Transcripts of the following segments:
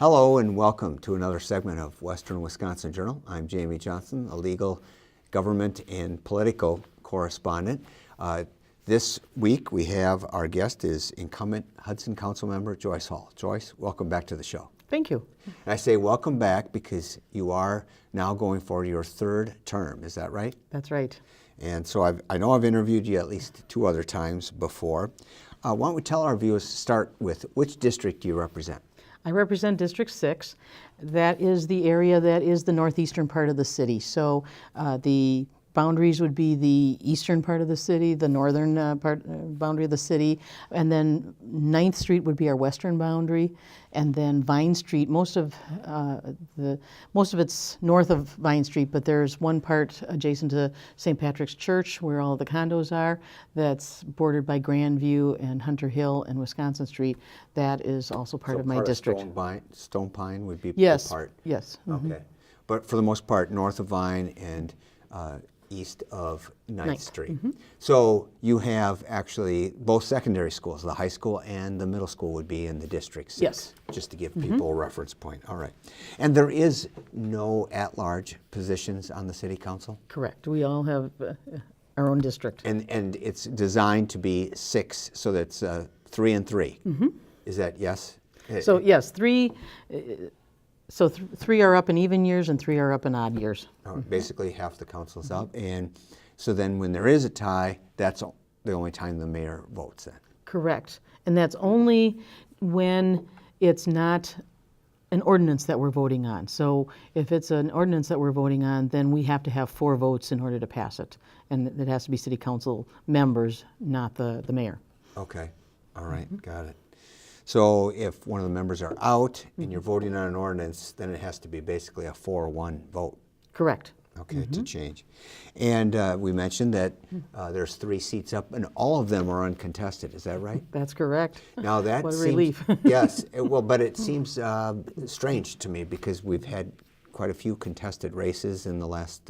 Hello and welcome to another segment of Western Wisconsin Journal. I'm Jamie Johnson, a legal, government, and political correspondent. This week we have our guest is incumbent Hudson Council member Joyce Hall. Joyce, welcome back to the show. Thank you. And I say welcome back because you are now going for your third term. Is that right? That's right. And so I know I've interviewed you at least 2 other times before. Why don't we tell our viewers, start with which district do you represent? I represent District 6. That is the area that is the northeastern part of the city. So the boundaries would be the eastern part of the city, the northern boundary of the city, and then 9th Street would be our western boundary, and then Vine Street, most of it's north of Vine Street, but there's one part adjacent to St. Patrick's Church where all the condos are that's bordered by Grandview and Hunter Hill and Wisconsin Street. That is also part of my district. Stone Pine would be yes, part? Yes. Okay. But for the most part, north of Vine and east of 9th Street. Mm-hmm. So you have actually both secondary schools, the high school and the middle school would be in the District 6. Yes. Just to give people a reference point. All right. And there is no at-large positions on the city council? Correct. We all have our own district. And it's designed to be 6, so that's 3 and 3. Mm-hmm. Is that yes? So yes, 3. So 3 are up in even years and 3 are up in odd years. Basically half the council's up, and so then when there is a tie, that's the only time the mayor votes then. Correct. And that's only when it's not an ordinance that we're voting on. So if it's an ordinance that we're voting on, then we have to have 4 votes in order to pass it. And it has to be city council members, not the mayor. Okay. All right. Got it. So if one of the members are out and you're voting on an ordinance, then it has to be basically a 4-1 vote. Correct. Okay, to change. And we mentioned that there's 3 seats up, and all of them are uncontested. Is that right? That's correct. Now that what a seems, relief. Yes. But it seems strange to me because we've had quite a few contested races in the last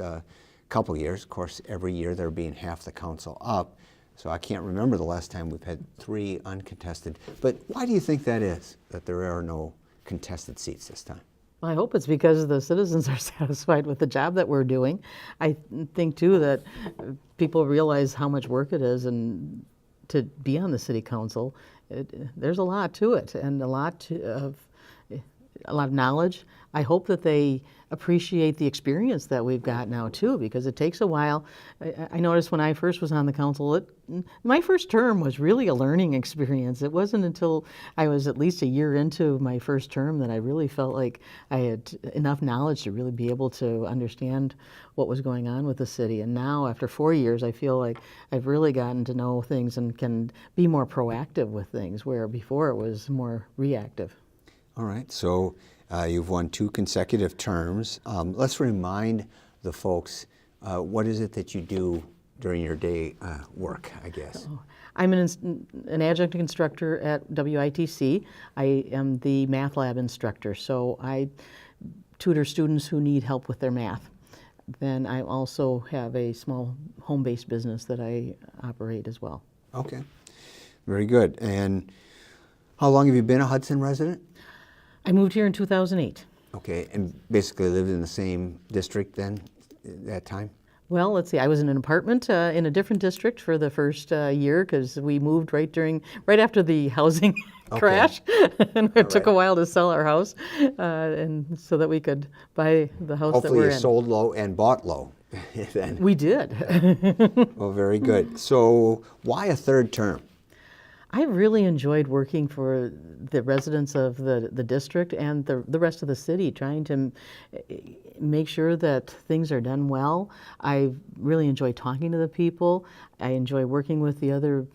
couple years. Of course, every year they're being half the council up. So I can't remember the last time we've had 3 uncontested. But why do you think that is, that there are no contested seats this time? I hope it's because the citizens are satisfied with the job that we're doing. I think, too, that people realize how much work it is and to be on the city council. There's a lot to it and a lot of knowledge. I hope that they appreciate the experience that we've got now too, because it takes a while. I noticed when I first was on the council, my first term was really a learning experience. It wasn't until I was at least a year into my first term that I really felt like I had enough knowledge to really be able to understand what was going on with the city. And now, after 4 years, I feel like I've really gotten to know things and can be more proactive with things, where before it was more reactive. All right, so you've won 2 consecutive terms. Let's remind the folks, what is it that you do during your day work, I guess? I'm an adjunct instructor at WITC. I am the math lab instructor, so I tutor students who need help with their math. Then I also have a small home-based business that I operate as well. Okay, very good. And how long have you been a Hudson resident? I moved here in 2008. Okay, and basically lived in the same district then, at that time? Well, let's see. I was in an apartment in a different district for the first year because we moved right after the housing crash, and it took a while to sell our house, and so that we could buy the house that we're in. Hopefully you sold low and bought low then. We did. Well, very good. So why a 3rd term? I really enjoyed working for the residents of the district and the rest of the city, trying to make sure that things are done well. I really enjoy talking to the people. I enjoy working with the other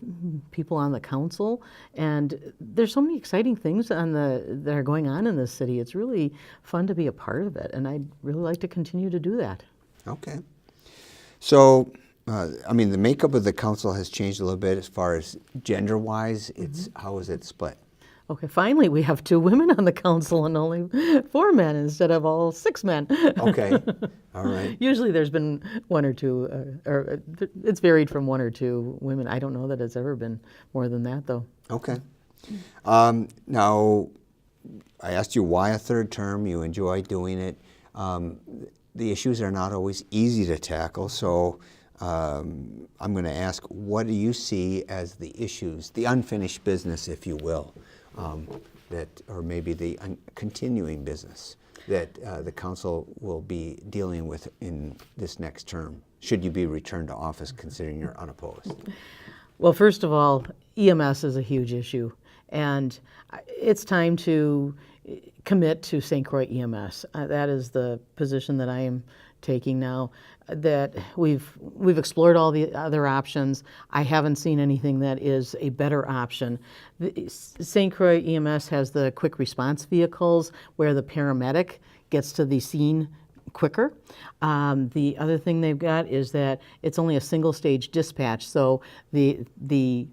people on the council. And there's so many exciting things that are going on in this city. It's really fun to be a part of it, and I'd really like to continue to do that. Okay. So the makeup of the council has changed a little bit as far as gender-wise. How is it split? Okay, finally we have 2 women on the council and only 4 men instead of all 6 men. Okay, all right. Usually there's been 1 or 2, or it's varied from 1 or 2 women. I don't know that it's ever been more than that, though. Okay. Now, I asked you why a third term. You enjoy doing it. The issues are not always easy to tackle, so I'm going to ask, what do you see as the issues, the unfinished business, if you will, that, or maybe the continuing business that the council will be dealing with in this next term, should you be returned to office, considering you're unopposed? Well, first of all, EMS is a huge issue, and it's time to commit to St. Croix EMS. That is the position that I am taking now. That we've explored all the other options. I haven't seen anything that is a better option. St. Croix EMS has the quick response vehicles where the paramedic gets to the scene quicker. The other thing they've got is that it's only a single stage dispatch, so the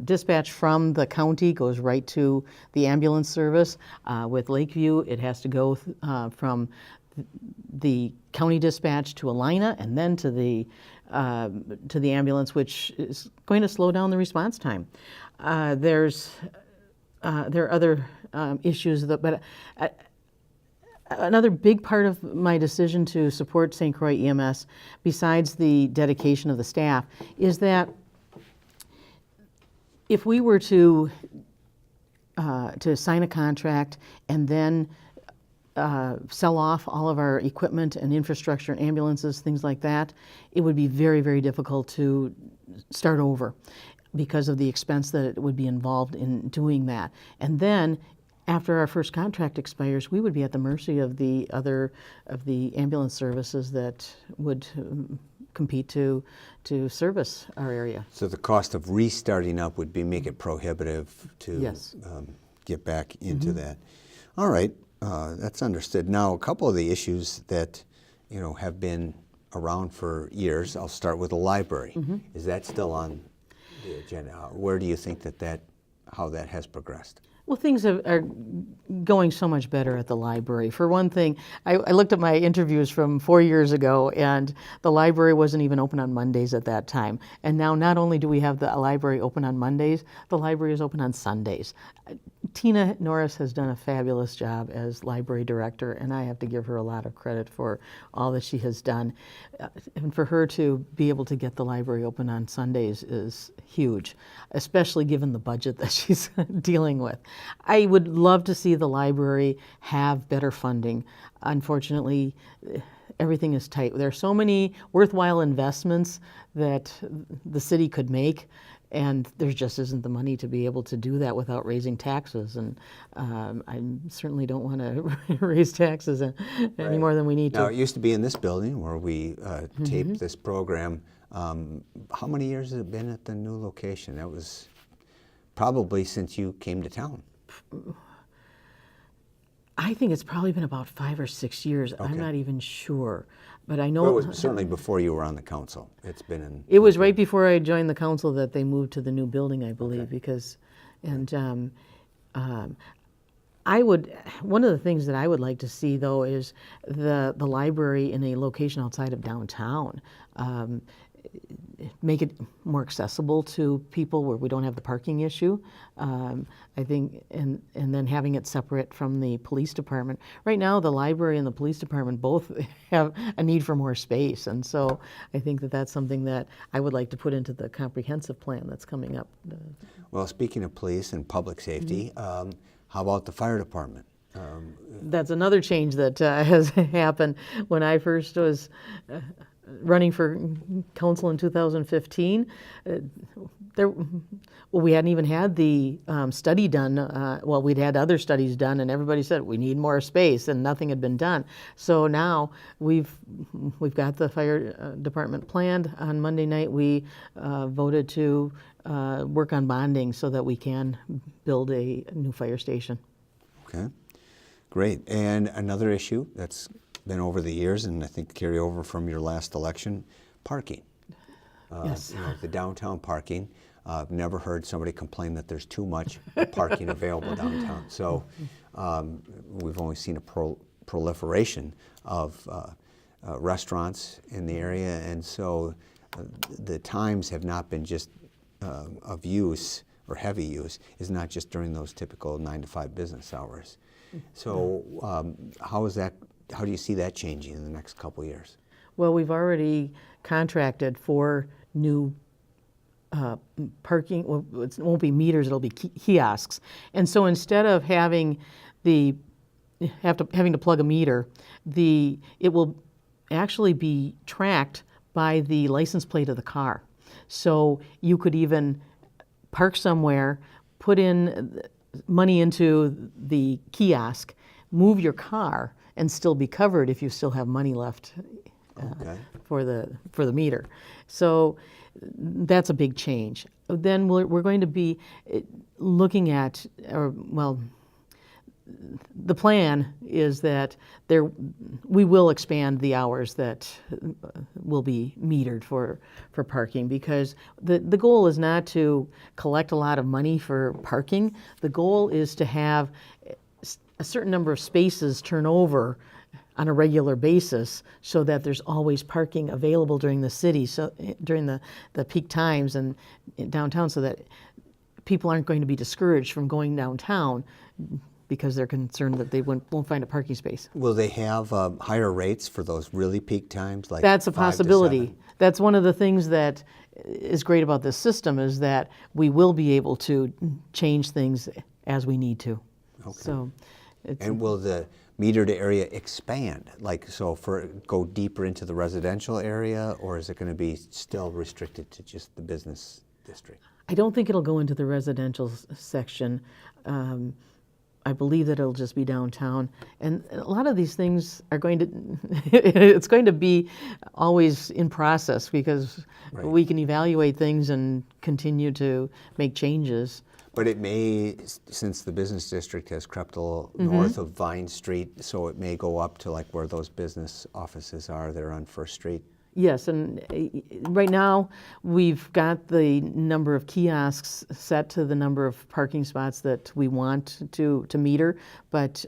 dispatch from the county goes right to the ambulance service. With Lakeview, it has to go from the county dispatch to Alina and then to the ambulance, which is going to slow down the response time. There are other issues, but another big part of my decision to support St. Croix EMS, besides the dedication of the staff, is that if we were to sign a contract and then sell off all of our equipment and infrastructure, ambulances, things like that, it would be very, very difficult to start over because of the expense that it would be involved in doing that. And then after our first contract expires, we would be at the mercy of the ambulance services that would compete to service our area. So the cost of restarting up would make it prohibitive to Yes. Get back into that. All right, that's understood. Now, a couple of the issues that have been around for years. I'll start with the library. Is that still on the agenda? Where do you think how that has progressed? Well, things are going so much better at the library. For one thing, I looked at my interviews from 4 years ago, and the library wasn't even open on Mondays at that time. And now not only do we have the library open on Mondays, the library is open on Sundays. Tina Norris has done a fabulous job as library director, and I have to give her a lot of credit for all that she has done. And for her to be able to get the library open on Sundays is huge, especially given the budget that she's dealing with. I would love to see the library have better funding. Unfortunately, everything is tight. There are so many worthwhile investments that the city could make, and there just isn't the money to be able to do that without raising taxes. And I certainly don't want to raise taxes any more than we need to. Now, it used to be in this building where we taped this program. How many years has it been at the new location? That was probably since you came to town. I think it's probably been about 5 or 6 years. Okay. I'm not even sure. But I know Well, it was certainly before you were on the council. It's been in. it was right before I joined the council that they moved to the new building, I believe, because, and I would, one of the things that I would like to see, though, is the library in a location outside of downtown. Make it more accessible to people where we don't have the parking issue. I think, and then having it separate from the police department. Right now, the library and the police department both have a need for more space, and so I think that that's something that I would like to put into the comprehensive plan that's coming up. Well, speaking of police and public safety, how about the fire department? That's another change that has happened. When I first was running for council in 2015, we hadn't even had the study done. Well, we'd had other studies done, and everybody said we need more space, and nothing had been done. So now we've got the fire department planned. On Monday night, we voted to work on bonding so that we can build a new fire station. Okay, great. And another issue that's been over the years, and I think carry over from your last election, parking. Yes. The downtown parking. I've never heard somebody complain that there's too much parking available downtown. So we've only seen a proliferation of restaurants in the area, and so the times have not been just of use or heavy use, is not just during those typical 9 to 5 business hours. So how do you see that changing in the next couple of years? Well, we've already contracted for new parking. Well, it won't be meters; it'll be kiosks. And so instead of having having to plug a meter, it will actually be tracked by the license plate of the car. So you could even park somewhere, put in money into the kiosk, move your car, and still be covered if you still have money left Okay. for the meter. So that's a big change. Then we're going to be looking at, the plan is that we will expand the hours that will be metered for parking, because the goal is not to collect a lot of money for parking. The goal is to have a certain number of spaces turn over on a regular basis, so that there's always parking available during the city, so during the peak times and downtown, so that people aren't going to be discouraged from going downtown because they're concerned that they won't find a parking space. Will they have higher rates for those really peak times, like That's a 5 to possibility. 7? That's one of the things that is great about this system, is that we will be able to change things as we need to. Okay. So, And will the metered area expand? Like, so go deeper into the residential area, or is it going to be still restricted to just the business district? I don't think it'll go into the residential section. I believe that it'll just be downtown. And a lot of these things are going to, it's going to be always in process, because Right. we can evaluate things and continue to make changes. But it may, since the business district has crept a little Mm-hmm. north of Vine Street, so it may go up to like where those business offices are there on First Street. Yes, and right now, we've got the number of kiosks set to the number of parking spots that we want to meter, but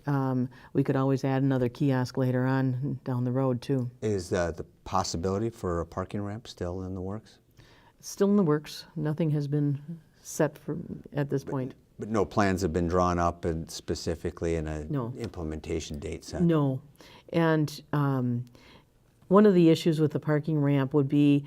we could always add another kiosk later on down the road, too. Is the possibility for a parking ramp still in the works? It's still in the works. Nothing has been set at this point. But no plans have been drawn up and specifically in an No. implementation date set? No. And one of the issues with the parking ramp would be,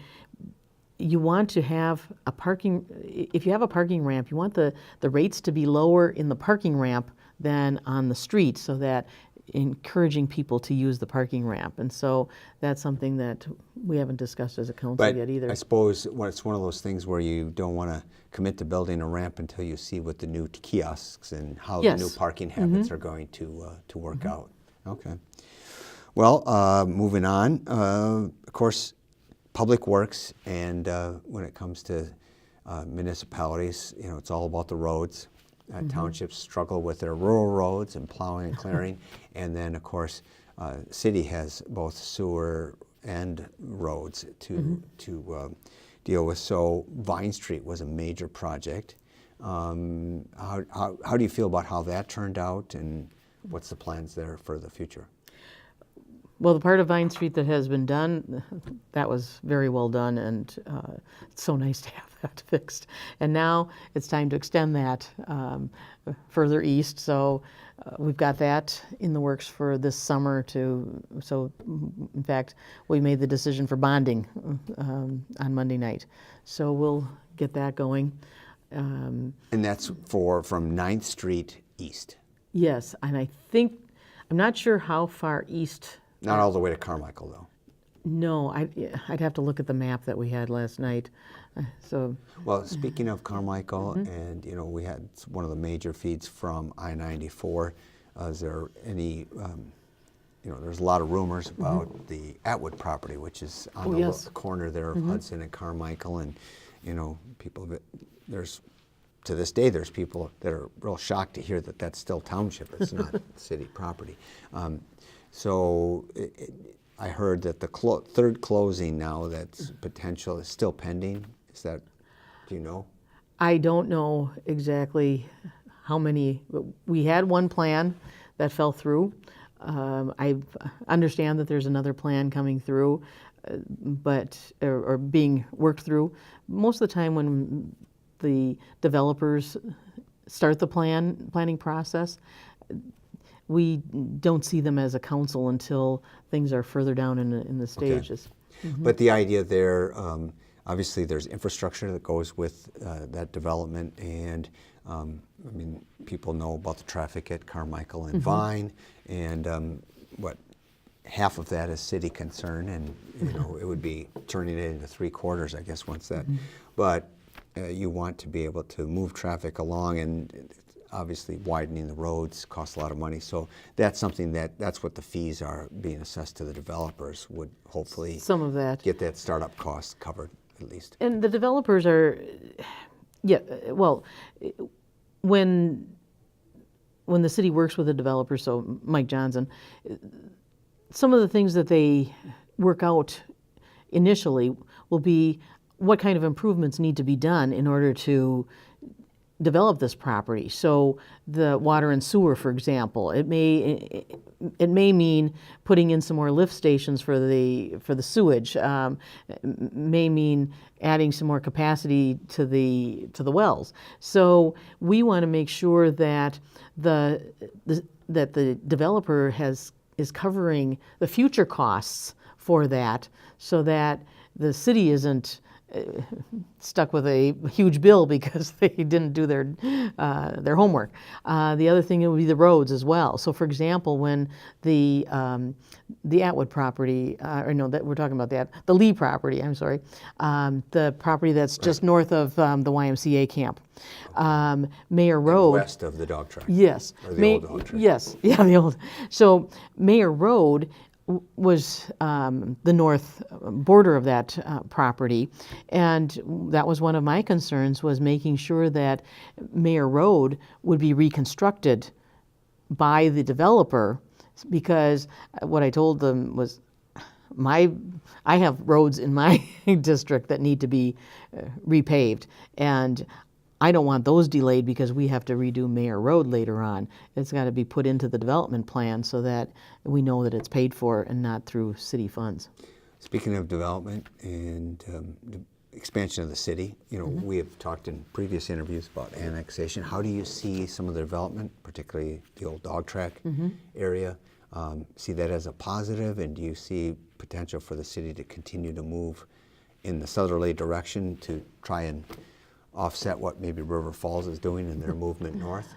you want to have if you have a parking ramp, you want the rates to be lower in the parking ramp than on the street, so that encouraging people to use the parking ramp. And so that's something that we haven't discussed as a council But yet either. I suppose it's one of those things where you don't want to commit to building a ramp until you see what the new kiosks and how Yes. the new parking habits are going to work out. Okay. Well, moving on, of course, Public Works, and when it comes to municipalities, it's all about the roads. Townships struggle with their rural roads and plowing and clearing, and then, of course, city has both sewer and roads to deal with. So Vine Street was a major project. How do you feel about how that turned out, and what's the plans there for the future? Well, the part of Vine Street that has been done, that was very well done, and it's so nice to have that fixed. And now it's time to extend that further east. So we've got that in the works for this summer so in fact, we made the decision for bonding on Monday night. So we'll get that going. And that's from 9th Street east, Yes, and I'm not sure how far east. not all the way to Carmichael, though. No, I'd have to look at the map that we had last night. So, Well, speaking of Carmichael, and we had one of the major feeds from I-94. Is there any? There's a lot of rumors about the Atwood property, which is on the yes. corner there of Hudson and Carmichael, and people that to this day there's people that are real shocked to hear that that's still township. It's not city property. So I heard that the third closing now that's potential is still pending. Is that, do you know? I don't know exactly how many. We had one plan that fell through. I understand that there's another plan coming through, or being worked through. Most of the time when the developers start the planning process, we don't see them as a council until things are further down in the stages. But the idea there, obviously there's infrastructure that goes with that development, and I mean, people know about the traffic at Carmichael and Vine, and what, half of that is city concern, and you know, it would be turning it into 3/4, I guess, once that. But you want to be able to move traffic along, and obviously widening the roads costs a lot of money. So that's something that's what the fees are being assessed to the developers would hopefully Some of that. get that startup cost covered at least. And the developers are, yeah, well, when the city works with a developer, so Mike Johnson, some of the things that they work out initially will be what kind of improvements need to be done in order to develop this property. So the water and sewer, for example, it may mean putting in some more lift stations for the sewage. May mean adding some more capacity to the wells. So we want to make sure that the developer is covering the future costs for that, so that the city isn't stuck with a huge bill because they didn't do their homework. The other thing would be the roads as well. So, for example, when the Atwood property, or no, that we're talking about the Lee property. I'm sorry, the property that's just north of the YMCA camp, Mayor Road, West of the dog track. yes, Or the old dog track. yes, yeah, the old. So Mayor Road was the north border of that property, and that was one of my concerns, was making sure that Mayor Road would be reconstructed by the developer, because what I told them was I have roads in my district that need to be repaved, and I don't want those delayed because we have to redo Mayor Road later on. It's got to be put into the development plan so that we know that it's paid for and not through city funds. Speaking of development and the expansion of the city, you know, we have talked in previous interviews about annexation. How do you see some of the development, particularly the old dog track area? See that as a positive, and do you see potential for the city to continue to move in the southerly direction to try and offset what maybe River Falls is doing in their movement north?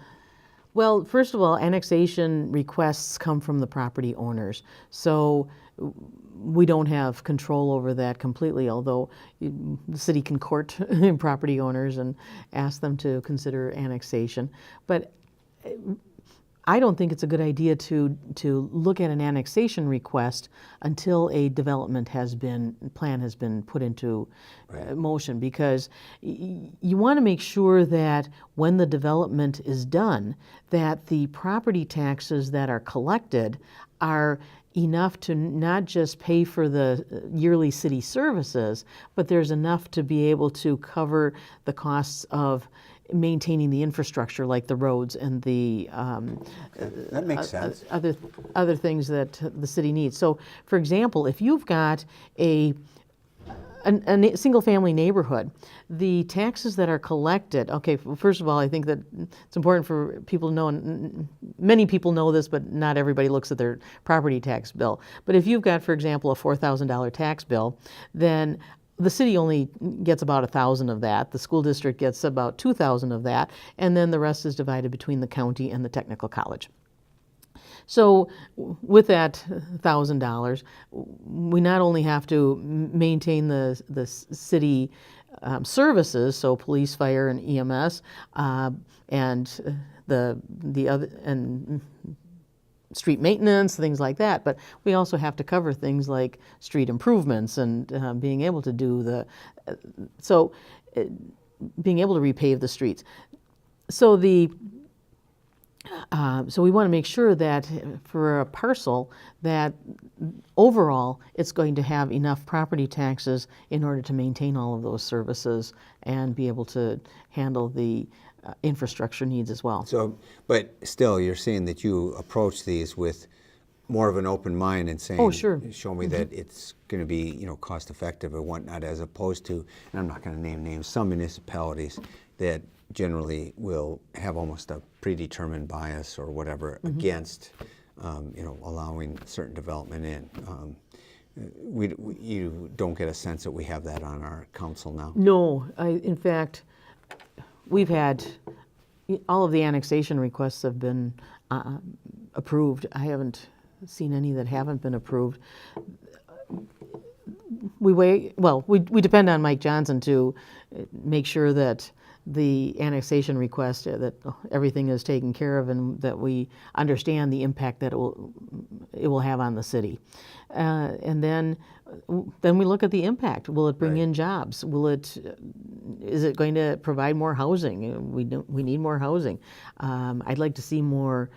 Well, first of all, annexation requests come from the property owners. So we don't have control over that completely, although the city can court property owners and ask them to consider annexation. But I don't think it's a good idea to look at an annexation request until a development plan has been put into motion, because you want to make sure that when the development is done, that the property taxes that are collected are enough to not just pay for the yearly city services, but there's enough to be able to cover the costs of maintaining the infrastructure, like the roads and the That makes sense. other things that the city needs. So, for example, if you've got a single-family neighborhood, the taxes that are collected, okay, first of all, I think that it's important for people to know, and many people know this, but not everybody looks at their property tax bill. But if you've got, for example, a $4,000 tax bill, then the city only gets about 1,000 of that. The school district gets about 2,000 of that, and then the rest is divided between the county and the technical college. So with that $1,000, we not only have to maintain the city services, so police, fire, and EMS, and the other and street maintenance, things like that, but we also have to cover things like street improvements and being able to do being able to repave the streets. So so we want to make sure that for a parcel that overall it's going to have enough property taxes in order to maintain all of those services and be able to handle the infrastructure needs as well. So, but still, you're saying that you approach these with more of an open mind and saying, Oh, sure. show me that it's going to be, you know, cost effective or whatnot, as opposed to, and I'm not going to name names, some municipalities that generally will have almost a predetermined bias or whatever against, allowing certain development in. You don't get a sense that we have that on our council now? No, in fact, we've had, all of the annexation requests have been approved. I haven't seen any that haven't been approved. We depend on Mike Johnson to make sure that the annexation request, that everything is taken care of and that we understand the impact that it will have on the city. And then we look at the impact. Will it bring in jobs? Is it going to provide more housing? We need more housing. I'd like to see more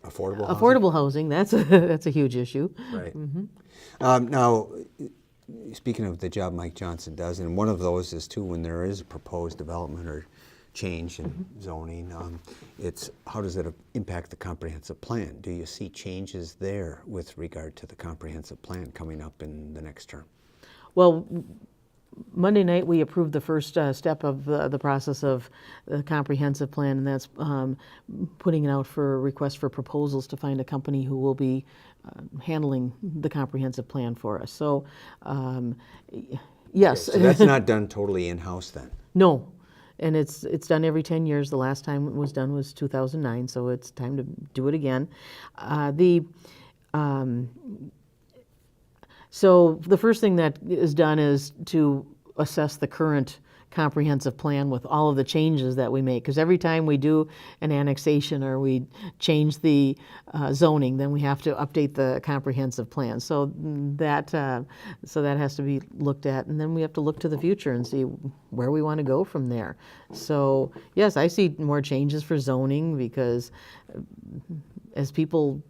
affordable housing. That's a huge issue. Right. Now, speaking of the job Mike Johnson does, and one of those is too when there is a proposed development or change in zoning, it's how does it impact the comprehensive plan? Do you see changes there with regard to the comprehensive plan coming up in the next term? Well, Monday night we approved the first step of the process of the comprehensive plan, and that's putting it out for a request for proposals to find a company who will be handling the comprehensive plan for us. So, yes. Okay, so that's not done totally in-house then? No, and it's done every 10 years. The last time it was done was 2009, so it's time to do it again. So the first thing that is done is to assess the current comprehensive plan with all of the changes that we make. Because every time we do an annexation or we change the zoning, then we have to update the comprehensive plan. So that has to be looked at, and then we have to look to the future and see where we want to go from there. So yes, I see more changes for zoning because as people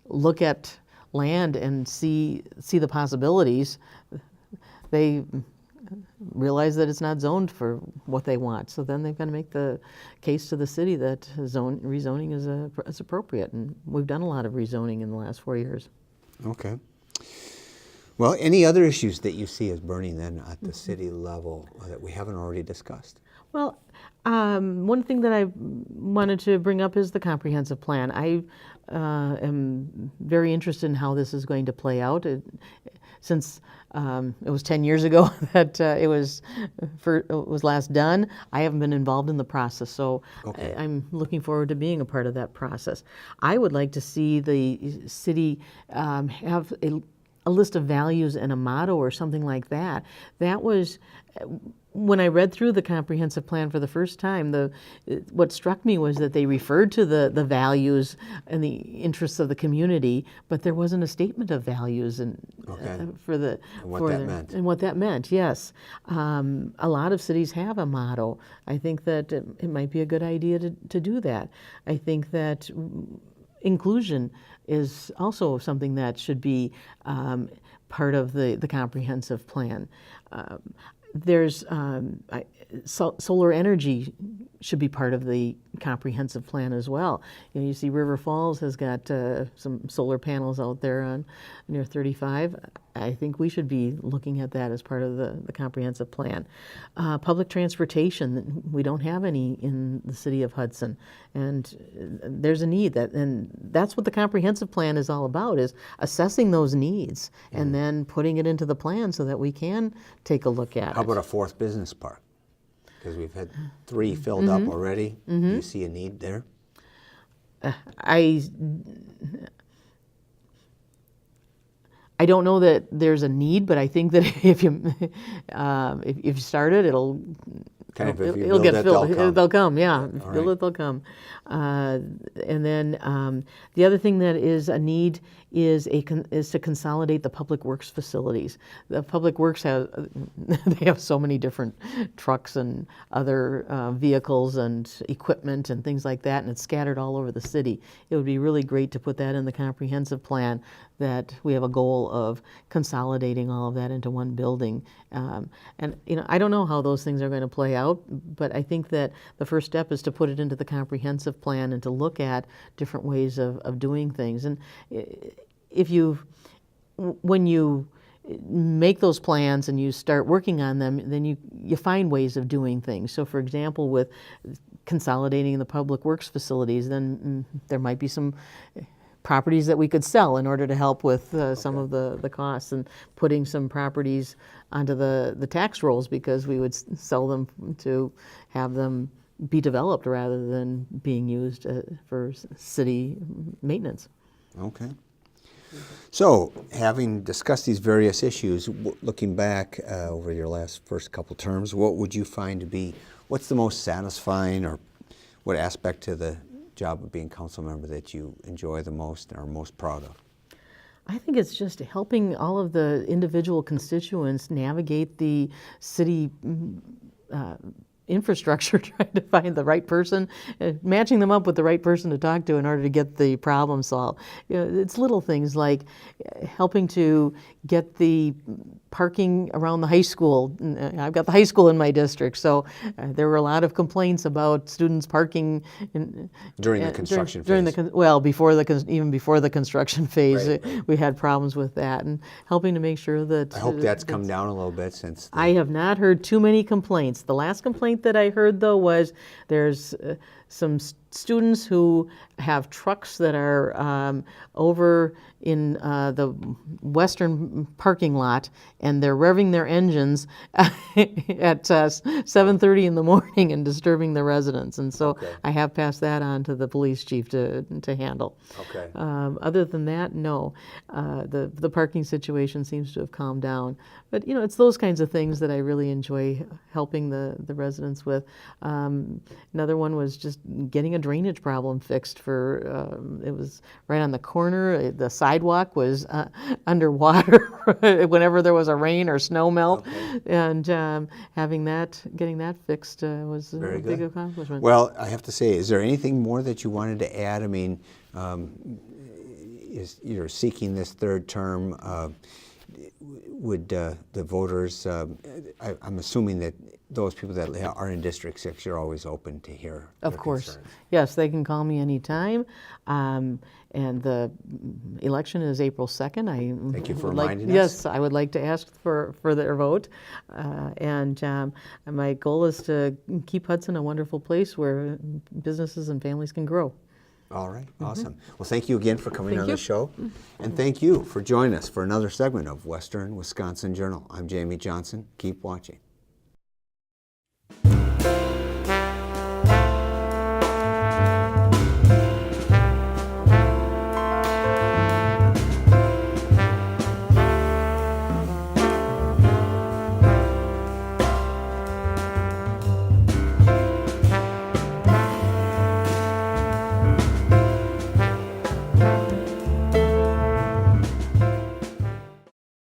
look at land and see the possibilities, they realize that it's not zoned for what they want. So then they've got to make the case to the city that rezoning is appropriate. And we've done a lot of rezoning in the last 4 years. Okay. Well, any other issues that you see as burning then at the city level that we haven't already discussed? Well, one thing that I wanted to bring up is the comprehensive plan. I am very interested in how this is going to play out. Since it was 10 years ago that it was last done, I haven't been involved in the process, so okay. I'm looking forward to being a part of that process. I would like to see the city have a list of values and a motto or something like that. That was, when I read through the comprehensive plan for the first time, what struck me was that they referred to the values and the interests of the community, but there wasn't a statement of values and what that meant. Yes, a lot of cities have a motto. I think that it might be a good idea to do that. I think that inclusion is also something that should be part of the comprehensive plan. There's solar energy should be part of the comprehensive plan as well. You see River Falls has got some solar panels out there near 35. I think we should be looking at that as part of the comprehensive plan. Public transportation, we don't have any in the city of Hudson, and there's a need and that's what the comprehensive plan is all about, is assessing those needs and then putting it into the plan so that we can take a look at it. How about a fourth business park? Because we've had 3 filled up already. Do you see a need there? I don't know that there's a need, but I think that if you start it, it'll get filled. They'll come, yeah. If you build it, they'll come. And then the other thing that is a need is to consolidate the public works facilities. The public works they have so many different trucks and other vehicles and equipment and things like that, and it's scattered all over the city. It would be really great to put that in the comprehensive plan, that we have a goal of consolidating all of that into one building. And I don't know how those things are going to play out, but I think that the first step is to put it into the comprehensive plan and to look at different ways of doing things. And when you make those plans and you start working on them, then you find ways of doing things. So for example, with consolidating the public works facilities, then there might be some properties that we could sell in order to help with some of the costs, and putting some properties onto the tax rolls, because we would sell them to have them be developed rather than being used for city maintenance. Okay. So, having discussed these various issues, looking back over your first couple terms, what would you find to be, what's the most satisfying, or what aspect to the job of being council member that you enjoy the most and are most proud of? I think it's just helping all of the individual constituents navigate the city infrastructure, trying to find the right person, matching them up with the right person to talk to in order to get the problem solved. It's little things like helping to get the parking around the high school. I've got the high school in my district, so there were a lot of complaints about students parking during the construction phase. Even before the construction phase, Right. We had problems with that, and helping to make sure that. I hope that's come down a little bit since. I have not heard too many complaints. The last complaint that I heard, though, was there's some students who have trucks that are over in the western parking lot, and they're revving their engines at 7:30 in the morning and disturbing the residents. And so I have passed that on to the police chief to handle. Okay. Other than that, no. The parking situation seems to have calmed down. But, it's those kinds of things that I really enjoy helping the residents with. Another one was just getting a drainage problem fixed it was right on the corner. The sidewalk was underwater whenever there was a rain or snow melt. Okay. And getting that fixed was Very a big good. accomplishment. Well, I have to say, is there anything more that you wanted to add? I mean, you're seeking this third term. Would the voters, I'm assuming that those people that are in District 6, you're always open to hear Of their course. concerns. Yes, they can call me anytime. And the election is April 2nd. Thank you for would like- reminding us. Yes, I would like to ask for their vote. And my goal is to keep Hudson a wonderful place where businesses and families can grow. All right, awesome. Well, thank you again for coming Thank on you. the show. And thank you for joining us for another segment of Western Wisconsin Journal. I'm Jamie Johnson. Keep watching.